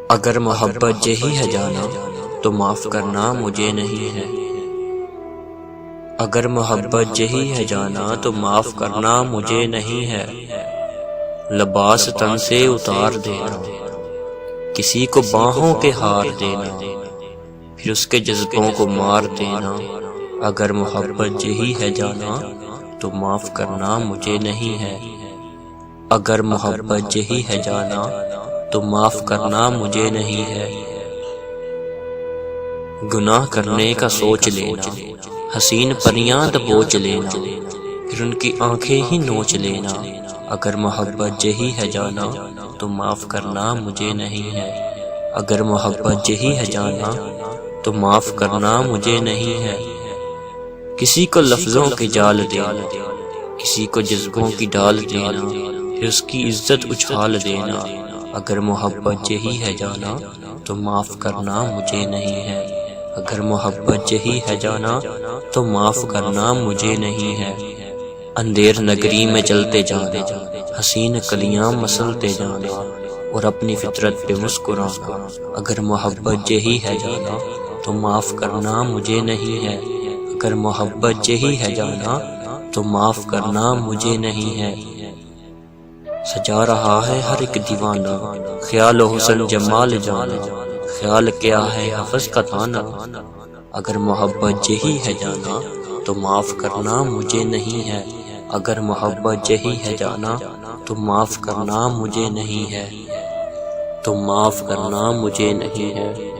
اگر محبت یہی ہے جانا تو معاف کرنا مجھے نہیں ہے۔ اگر محبت یہی ہے جانا تو معاف کرنا مجھے نہیں ہے۔ لباس تن سے اتار دینا، کسی کو باہوں کے ہار دینا، پھر اس کے جذبوں کو مار دینا۔ اگر محبت یہی ہے جانا تو معاف کرنا مجھے نہیں ہے۔ اگر محبت یہی ہے جانا تو معاف کرنا مجھے نہیں ہے۔ گناہ کرنے کا سوچ لینا، حسین پریاں دبوچ لینا، پھر ان کی آنکھیں ہی نوچ لینا۔ اگر محبت یہی ہے جانا تو معاف کرنا مجھے نہیں ہے۔ اگر محبت یہی ہے جانا تو معاف کرنا مجھے نہیں ہے۔ کسی کو لفظوں کے جال دینا، کسی کو جذبوں کی ڈال دینا، پھر اس کی عزت اچھال دینا۔ اگر محبت یہی ہے جانا تو معاف کرنا مجھے نہیں ہے۔ اگر محبت یہی ہے جانا تو معاف کرنا مجھے نہیں ہے۔ اندھیر نگری میں چلتے جانا، حسین کلیاں مسلتے جانا، اور اپنی فطرت پہ مسکرانا۔ اگر محبت یہی ہے جانا تو معاف کرنا مجھے نہیں ہے۔ اگر محبت یہی ہے جانا تو معاف کرنا مجھے نہیں ہے۔ سجا رہا ہے ہر ایک دیوانہ، خیال و حسن جمال جانا، خیال کیا ہے حفظ کا تانا۔ اگر محبت یہی ہے جانا تو معاف کرنا مجھے نہیں ہے۔ اگر محبت یہی ہے جانا تو معاف کرنا مجھے نہیں ہے، تو معاف کرنا مجھے نہیں ہے۔